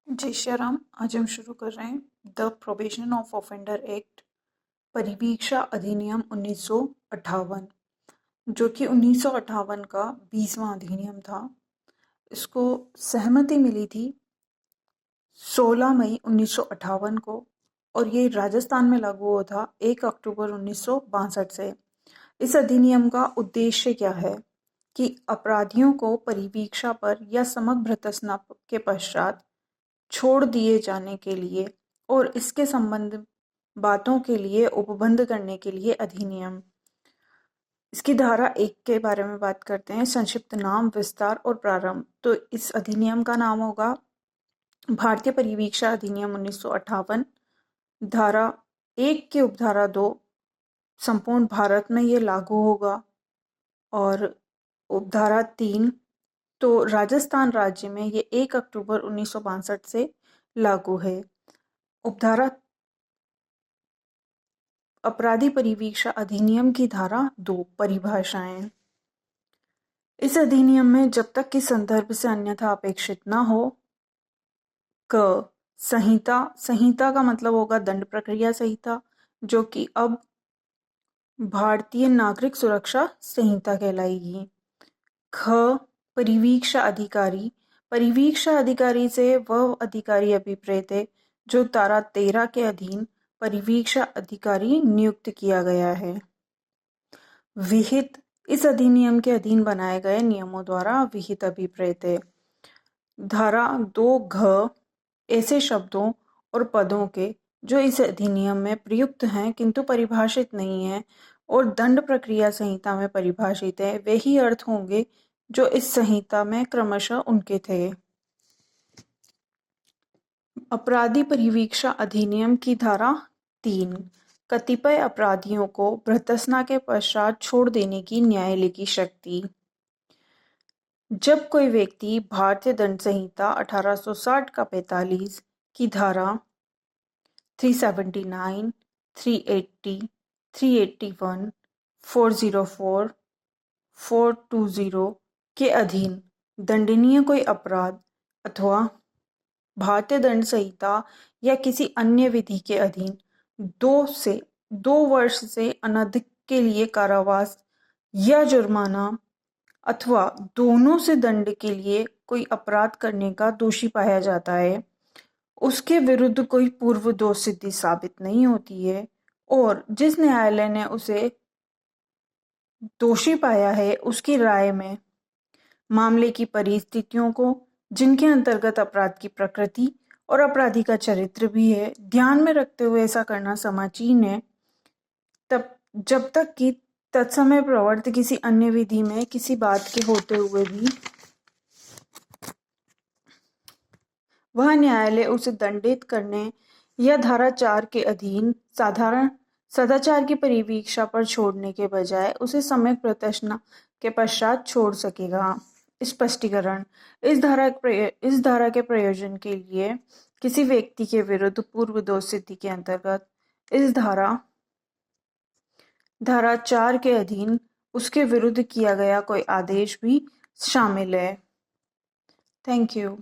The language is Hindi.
जय श्री राम। आज हम शुरू कर रहे हैं the probation of offender act, परिवीक्षा अधिनियम 1958, जो कि 1958 का 20वां अधिनियम था। इसको सहमति मिली थी 16 मई 1958 को और ये राजस्थान में लागू हुआ था 1 अक्टूबर 1962 से। इस अधिनियम का उद्देश्य क्या है कि अपराधियों को परिवीक्षा पर या समग्र भर्त्सना के पश्चात छोड़ दिए जाने के लिए और इसके संबंध बातों के लिए उपबंध करने के लिए अधिनियम। इसकी धारा 1 के बारे में बात करते हैं। संक्षिप्त नाम, विस्तार और प्रारंभ। तो इस अधिनियम का नाम होगा भारतीय परिवीक्षा अधिनियम 1958। धारा 1 की उपधारा 2 संपूर्ण भारत में ये लागू होगा और उपधारा 3 तो राजस्थान राज्य में ये 1 अक्टूबर 1962 से लागू है। उपधारा अपराधी परिवीक्षा अधिनियम की धारा 2 परिभाषाएं। इस अधिनियम में जब तक कि संदर्भ से अन्यथा अपेक्षित न हो, क संहिता, संहिता का मतलब होगा दंड प्रक्रिया संहिता, जो कि अब भारतीय नागरिक सुरक्षा संहिता कहलाएगी। ख परिवीक्षा अधिकारी, परिवीक्षा अधिकारी से वह अधिकारी अभिप्रेत है जो धारा 13 के अधीन परिवीक्षा अधिकारी नियुक्त किया गया है। विहित, इस अधिनियम के अधीन बनाए गए नियमों द्वारा विहित अभिप्रेत है। धारा 2 घ ऐसे शब्दों और पदों के जो इस अधिनियम में प्रयुक्त हैं किंतु परिभाषित नहीं है और दंड प्रक्रिया संहिता में परिभाषित है, वे ही अर्थ होंगे जो इस संहिता में क्रमशः उनके थे। अपराधी परिवीक्षा अधिनियम की धारा 3 कतिपय अपराधियों को भर्त्सना के पश्चात छोड़ देने की न्यायालय की शक्ति। जब कोई व्यक्ति भारतीय दंड संहिता 1860 का 45 की धारा 379, 380, 381, 404, 420 के अधीन दंडनीय कोई अपराध अथवा भारतीय दंड संहिता या किसी अन्य विधि के अधीन 2 वर्ष से अनधिक के लिए कारावास या जुर्माना अथवा दोनों से दंड के लिए कोई अपराध करने का दोषी पाया जाता है, उसके विरुद्ध कोई पूर्व दोष सिद्धि साबित नहीं होती है और जिस न्यायालय ने उसे दोषी पाया है उसकी राय में मामले की परिस्थितियों को, जिनके अंतर्गत अपराध की प्रकृति और अपराधी का चरित्र भी है, ध्यान में रखते हुए ऐसा करना समाचीन है, तब जब तक कि तत्समय प्रवर्त किसी अन्य विधि में किसी बात के होते हुए भी वह न्यायालय उसे दंडित करने या धारा 4 के अधीन साधारण सदाचार की परिवीक्षा पर छोड़ने के बजाय उसे सम्यक प्रत्यर्पण के पश्चात छोड़ सकेगा। स्पष्टीकरण, इस धारा के प्रयोजन के लिए किसी व्यक्ति के विरुद्ध पूर्व दोष सिद्धि के अंतर्गत इस धारा 4 के अधीन उसके विरुद्ध किया गया कोई आदेश भी शामिल है। Thank you.